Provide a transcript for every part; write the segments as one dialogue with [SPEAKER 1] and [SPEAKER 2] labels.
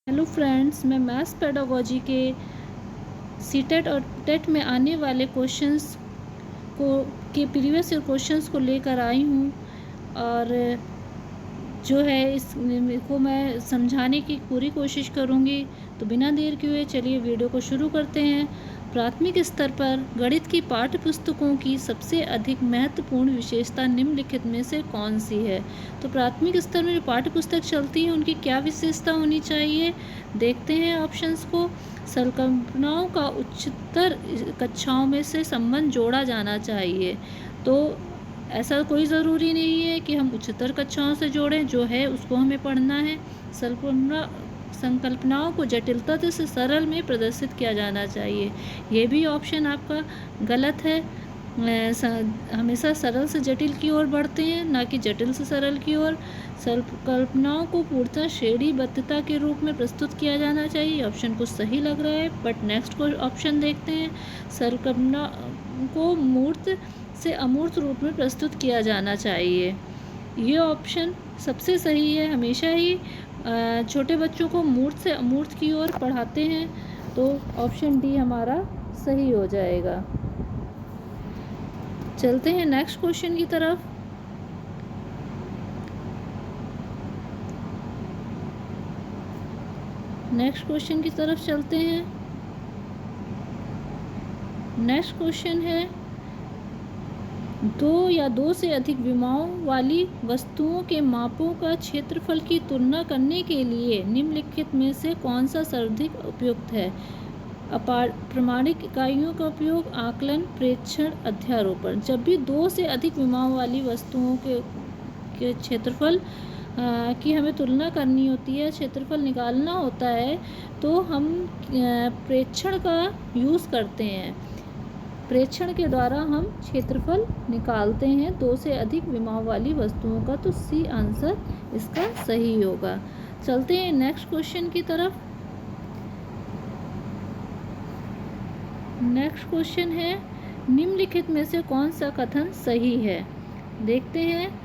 [SPEAKER 1] Hello friends, मैं maths pedagogy के CTET और टेट में आने वाले क्वेश्चंस को के प्रीवियस ईयर क्वेश्चंस को लेकर आई हूँ और जो है इसको मैं समझाने की पूरी कोशिश करूँगी। तो बिना देर किए चलिए वीडियो को शुरू करते हैं। प्राथमिक स्तर पर गणित की पाठ्य पुस्तकों की सबसे अधिक महत्वपूर्ण विशेषता निम्नलिखित में से कौन सी है। तो प्राथमिक स्तर में जो पाठ्य पुस्तक चलती है उनकी क्या विशेषता होनी चाहिए, देखते हैं ऑप्शंस को। संकल्पनाओं का उच्चतर कक्षाओं में से संबंध जोड़ा जाना चाहिए। तो ऐसा कोई ज़रूरी नहीं है कि हम उच्चतर कक्षाओं से जोड़ें, जो है उसको हमें पढ़ना है। संकल्पनाओं को जटिलता से सरल में प्रदर्शित किया जाना चाहिए, ये भी ऑप्शन आपका गलत है। हमेशा सरल से जटिल की ओर बढ़ते हैं, ना कि जटिल से सरल की ओर। संकल्पनाओं को पूर्णतः श्रेणीबद्धता के रूप में प्रस्तुत किया जाना चाहिए, ऑप्शन कुछ सही लग रहा है, बट नेक्स्ट को ऑप्शन देखते हैं। संकल्पना को मूर्त से अमूर्त रूप में प्रस्तुत किया जाना चाहिए, ये ऑप्शन सबसे सही है। हमेशा ही छोटे बच्चों को मूर्त से अमूर्त की ओर पढ़ाते हैं, तो ऑप्शन डी हमारा सही हो जाएगा। चलते हैं नेक्स्ट क्वेश्चन की तरफ। नेक्स्ट क्वेश्चन की तरफ चलते हैं। नेक्स्ट क्वेश्चन है, दो या दो से अधिक विमाओं वाली वस्तुओं के मापों का क्षेत्रफल की तुलना करने के लिए निम्नलिखित में से कौन सा सर्वाधिक उपयुक्त है। प्रमाणिक इकाइयों का उपयोग, आकलन, प्रेक्षण, अध्यारोपण। जब भी दो से अधिक विमाओं वाली वस्तुओं के क्षेत्रफल की हमें तुलना करनी होती है, क्षेत्रफल निकालना होता है, तो हम प्रेक्षण का यूज़ करते हैं। प्रेक्षण के द्वारा हम क्षेत्रफल निकालते हैं दो से अधिक विमाओं वाली वस्तुओं का, तो सी आंसर इसका सही होगा। चलते हैं नेक्स्ट क्वेश्चन की तरफ। नेक्स्ट क्वेश्चन है, निम्नलिखित में से कौन सा कथन सही है, देखते हैं।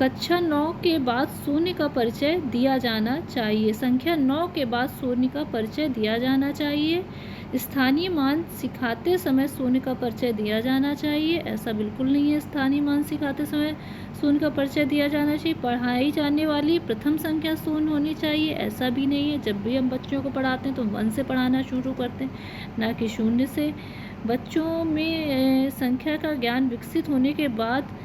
[SPEAKER 1] कक्षा 9 के बाद शून्य का परिचय दिया जाना चाहिए। संख्या 9 के बाद शून्य का परिचय दिया जाना चाहिए। स्थानीय मान सिखाते समय शून्य का परिचय दिया जाना चाहिए, ऐसा बिल्कुल नहीं है। स्थानीय मान सिखाते समय शून्य का परिचय दिया जाना चाहिए। पढ़ाई जाने वाली प्रथम संख्या शून्य होनी चाहिए, ऐसा भी नहीं है। जब भी हम बच्चों को पढ़ाते हैं तो 1 से पढ़ाना शुरू करते हैं, ना कि 0 से। बच्चों में संख्या का ज्ञान विकसित होने के बाद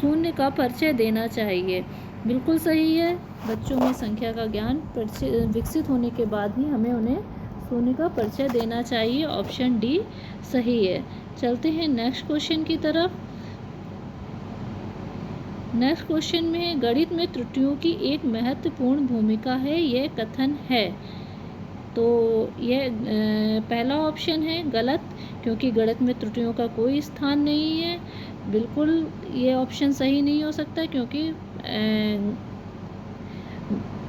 [SPEAKER 1] शून्य का परिचय देना चाहिए, बिल्कुल सही है। बच्चों में संख्या का ज्ञान विकसित होने के बाद ही हमें उन्हें शून्य का परिचय देना चाहिए, ऑप्शन डी सही है। चलते हैं नेक्स्ट क्वेश्चन की तरफ। नेक्स्ट क्वेश्चन में, गणित में त्रुटियों की एक महत्वपूर्ण भूमिका है, यह कथन है। तो यह पहला ऑप्शन है गलत, क्योंकि गणित में त्रुटियों का कोई स्थान नहीं है। बिल्कुल ये ऑप्शन सही नहीं हो सकता, क्योंकि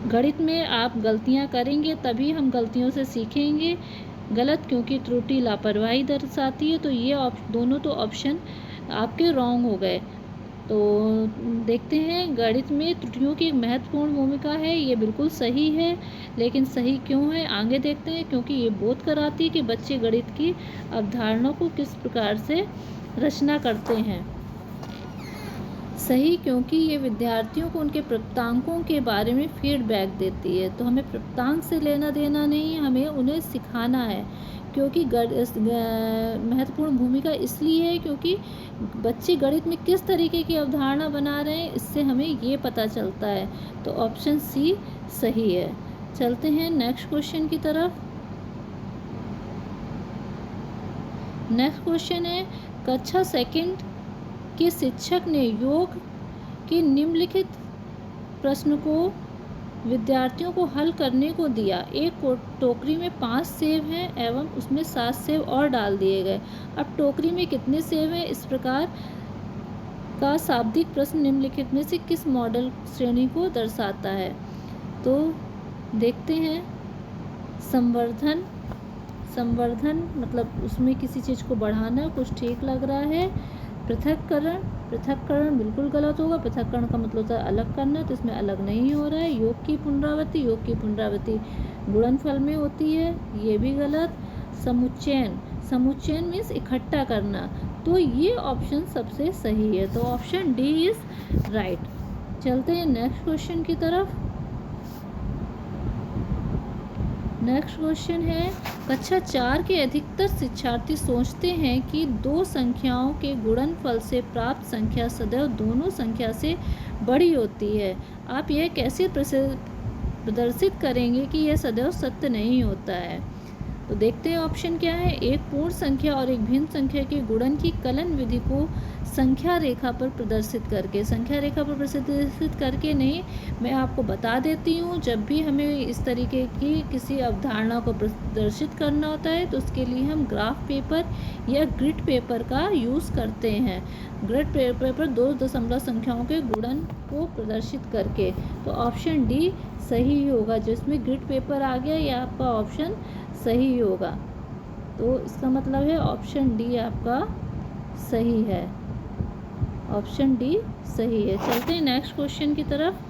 [SPEAKER 1] गणित में आप गलतियां करेंगे तभी हम गलतियों से सीखेंगे। गलत, क्योंकि त्रुटि लापरवाही दर्शाती है। तो ये दोनों तो ऑप्शन आपके रॉन्ग हो गए। तो देखते हैं, गणित में त्रुटियों की एक महत्वपूर्ण भूमिका है, ये बिल्कुल सही है। लेकिन सही क्यों है, आगे देखते हैं। क्योंकि ये बोध कराती है कि बच्चे गणित की अवधारणा को किस प्रकार से रचना करते हैं। सही, क्योंकि ये विद्यार्थियों को उनके प्राप्तांकों के बारे में फीडबैक देती है। तो हमें प्राप्तांक से लेना देना नहीं है, हमें उन्हें सिखाना है। क्योंकि महत्वपूर्ण भूमिका इसलिए है क्योंकि बच्चे गणित में किस तरीके की अवधारणा बना रहे हैं, इससे हमें ये पता चलता है। तो ऑप्शन सी सही है। चलते हैं नेक्स्ट क्वेश्चन की तरफ। नेक्स्ट क्वेश्चन है, कक्षा 2 के शिक्षक ने योग के निम्नलिखित प्रश्न को विद्यार्थियों को हल करने को दिया। एक टोकरी में 5 सेब हैं एवं उसमें 7 सेब और डाल दिए गए। अब टोकरी में कितने सेब हैं, इस प्रकार का शाब्दिक प्रश्न निम्नलिखित में से किस मॉडल श्रेणी को दर्शाता है। तो देखते हैं, संवर्धन मतलब उसमें किसी चीज़ को बढ़ाना, कुछ ठीक लग रहा है। पृथक्करण बिल्कुल गलत होगा। पृथक्करण का मतलब होता है अलग करना, तो इसमें अलग नहीं हो रहा है। योग की पुनरावृत्ति गुणनफल में होती है, ये भी गलत। समुच्चयन मीन्स इकट्ठा करना, तो ये ऑप्शन सबसे सही है, तो ऑप्शन डी इज राइट। चलते हैं नेक्स्ट क्वेश्चन की तरफ। नेक्स्ट क्वेश्चन है, कक्षा 4 के अधिकतर शिक्षार्थी सोचते हैं कि दो संख्याओं के गुणनफल से प्राप्त संख्या सदैव दोनों संख्या से बड़ी होती है। आप यह कैसे प्रदर्शित करेंगे कि यह सदैव सत्य नहीं होता है। तो देखते हैं ऑप्शन क्या है। एक पूर्ण संख्या और एक भिन्न संख्या के गुणन की कलन विधि को संख्या रेखा पर प्रदर्शित करके नहीं, मैं आपको बता देती हूँ। जब भी हमें इस तरीके की किसी अवधारणा को प्रदर्शित करना होता है तो उसके लिए हम ग्राफ पेपर या ग्रिड पेपर का यूज़ करते हैं। ग्रिड पेपर पर दो दशमलव संख्याओं के गुणन को प्रदर्शित करके, तो ऑप्शन डी सही होगा। जिसमें ग्रिड पेपर आ गया, ये आपका ऑप्शन सही होगा। तो इसका मतलब है ऑप्शन डी आपका सही है। ऑप्शन डी सही है। चलते हैं नेक्स्ट क्वेश्चन की तरफ।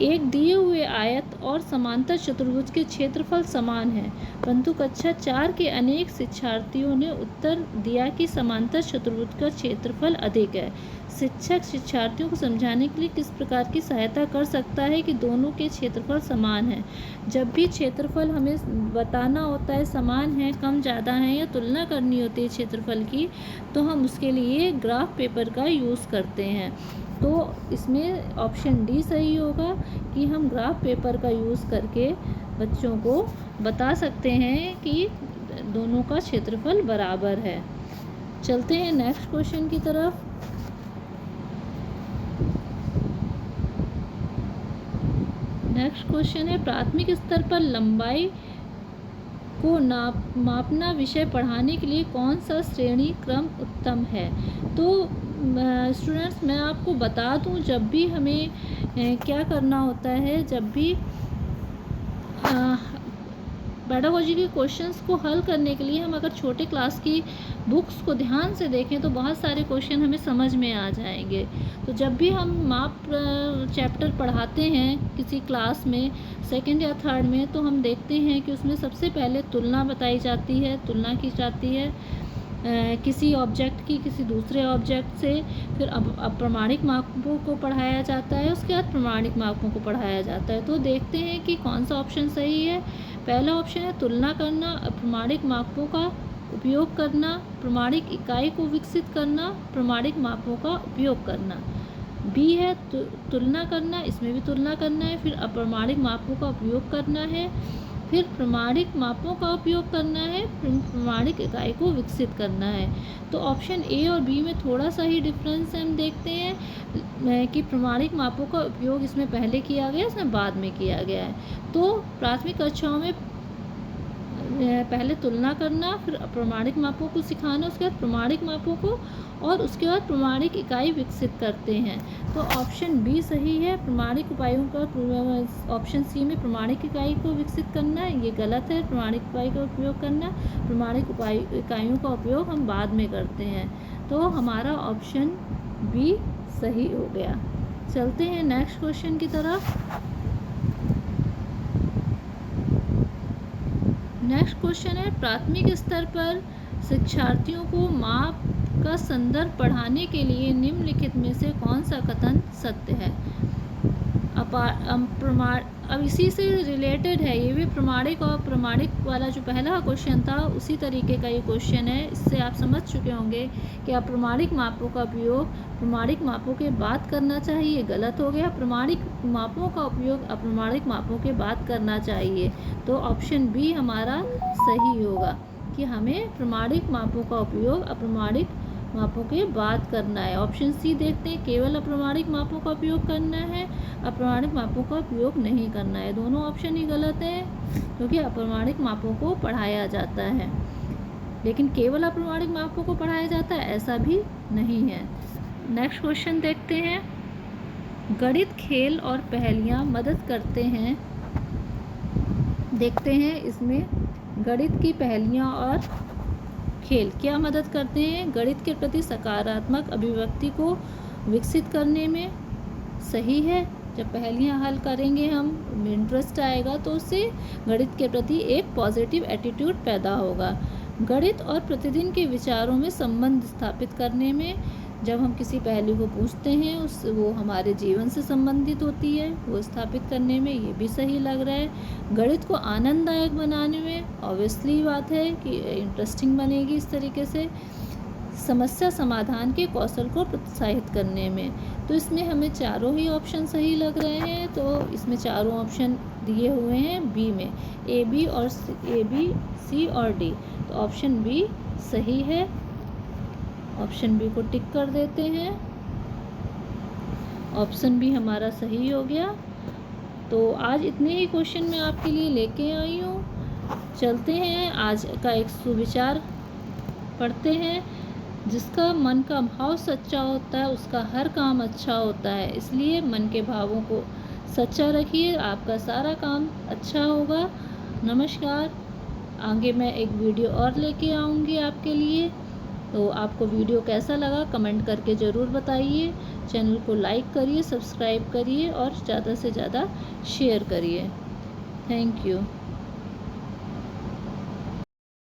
[SPEAKER 1] एक दिए हुए आयत और समांतर चतुर्भुज के क्षेत्रफल समान है, परंतु कक्षा 4 के अनेक शिक्षार्थियों ने उत्तर दिया कि समांतर चतुर्भुज का क्षेत्रफल अधिक है। शिक्षक शिक्षार्थियों को समझाने के लिए किस प्रकार की सहायता कर सकता है कि दोनों के क्षेत्रफल समान हैं। जब भी क्षेत्रफल हमें बताना होता है समान है, कम ज़्यादा है या तुलना करनी होती है क्षेत्रफल की, तो हम उसके लिए ग्राफ पेपर का यूज़ करते हैं। तो इसमें ऑप्शन डी सही होगा कि हम ग्राफ पेपर का यूज़ करके बच्चों को बता सकते हैं कि दोनों का क्षेत्रफल बराबर है। चलते हैं नेक्स्ट क्वेश्चन की तरफ। नेक्स्ट क्वेश्चन है, प्राथमिक स्तर पर लंबाई को मापना विषय पढ़ाने के लिए कौन सा श्रेणी क्रम उत्तम है। तो स्टूडेंट्स, मैं आपको बता दूं, जब भी हमें क्या करना होता है, जब भी पेडागोजी के क्वेश्चंस को हल करने के लिए हम अगर छोटे क्लास की बुक्स को ध्यान से देखें तो बहुत सारे क्वेश्चन हमें समझ में आ जाएंगे। तो जब भी हम माप चैप्टर पढ़ाते हैं किसी क्लास में, सेकंड या थर्ड में, तो हम देखते हैं कि उसमें सबसे पहले तुलना बताई जाती है, तुलना की जाती है किसी ऑब्जेक्ट की किसी दूसरे ऑब्जेक्ट से। फिर अब प्रमाणिक मापों को पढ़ाया जाता है, उसके बाद प्रमाणिक मापों को पढ़ाया जाता है। तो देखते हैं कि कौन सा ऑप्शन सही है। पहला ऑप्शन है तुलना करना, प्रमाणिक मापों का उपयोग करना, प्रमाणिक इकाई को विकसित करना, प्रमाणिक मापों का उपयोग करना। बी है तुलना करना, इसमें भी तुलना करना है, फिर अप्रमाणिक मापों का उपयोग करना है, फिर प्रमाणिक मापों का उपयोग करना है, फिर प्रमाणिक इकाई को विकसित करना है। तो ऑप्शन ए और बी में थोड़ा सा ही डिफरेंस हम देखते हैं कि प्रमाणिक मापों का उपयोग इसमें पहले किया गया, इसमें बाद में किया गया है। तो प्राथमिक कक्षाओं में पहले तुलना करना, फिर प्रमाणिक मापों को सिखाना, उसके बाद प्रमाणिक मापों को, और उसके बाद प्रमाणिक इकाई विकसित करते हैं। तो ऑप्शन बी सही है। प्रमाणिक उपायों का ऑप्शन सी में प्रमाणिक इकाई को विकसित करना, ये गलत है। प्रमाणिक इकाई का उपयोग करना, प्रमाणिक इकाइयों का उपयोग हम बाद में करते हैं। तो हमारा ऑप्शन बी सही हो गया। चलते हैं नेक्स्ट क्वेश्चन की तरफ। नेक्स्ट क्वेश्चन है, प्राथमिक स्तर पर शिक्षार्थियों को माप का संदर्भ पढ़ाने के लिए निम्नलिखित में से कौन सा कथन सत्य है। अब इसी से रिलेटेड है, ये भी प्रमाणिक और प्रमाणिक वाला जो पहला क्वेश्चन था उसी तरीके का ये क्वेश्चन है। इससे आप समझ चुके होंगे कि अप्रमाणिक मापों का उपयोग प्रमाणिक मापों के बाद करना चाहिए, गलत हो गया। प्रमाणिक मापों का उपयोग अप्रमाणिक मापों के बाद करना चाहिए। तो ऑप्शन बी हमारा सही होगा कि हमें प्रमाणिक मापों का उपयोग अप्रमाणिक मापों के बाद करना है। ऑप्शन सी देखते हैं, केवल अप्रमाणिक मापों का उपयोग करना है, अप्रमाणिक मापों का उपयोग नहीं करना है। दोनों ऑप्शन ही गलत है, क्योंकि अप्रमाणिक मापों को पढ़ाया जाता है, लेकिन केवल अप्रमाणिक मापों को पढ़ाया जाता है ऐसा भी नहीं है। नेक्स्ट क्वेश्चन देखते हैं, गणित खेल और पहेलियाँ मदद करते हैं। देखते हैं इसमें गणित की पहेलियाँ और खेल क्या मदद करते हैं? गणित के प्रति सकारात्मक अभिव्यक्ति को विकसित करने में। सही है। जब पहेलियाँ हल करेंगे हम, इंटरेस्ट आएगा तो उससे गणित के प्रति एक पॉजिटिव एटीट्यूड पैदा होगा। गणित और प्रतिदिन के विचारों में संबंध स्थापित करने में। जब हम किसी पहेली को पूछते हैं वो हमारे जीवन से संबंधित होती है, वो स्थापित करने में, ये भी सही लग रहा है। गणित को आनंददायक बनाने में, ऑब्वियसली बात है कि इंटरेस्टिंग बनेगी इस तरीके से। समस्या समाधान के कौशल को प्रोत्साहित करने में। तो इसमें हमें चारों ही ऑप्शन सही लग रहे हैं। तो इसमें चारों ऑप्शन दिए हुए हैं बी में, ए बी सी और डी। तो ऑप्शन बी सही है। ऑप्शन बी को टिक कर देते हैं। ऑप्शन बी हमारा सही हो गया। तो आज इतने ही क्वेश्चन मैं आपके लिए लेके आई हूँ। चलते हैं, आज का एक सुविचार पढ़ते हैं। जिसका मन का भाव सच्चा होता है उसका हर काम अच्छा होता है। इसलिए मन के भावों को सच्चा रखिए, आपका सारा काम अच्छा होगा। नमस्कार। आगे मैं एक वीडियो और लेके आऊँगी आपके लिए। तो आपको वीडियो कैसा लगा कमेंट करके ज़रूर बताइए। चैनल को लाइक करिए, सब्सक्राइब करिए और ज़्यादा से ज़्यादा शेयर करिए। Thank you.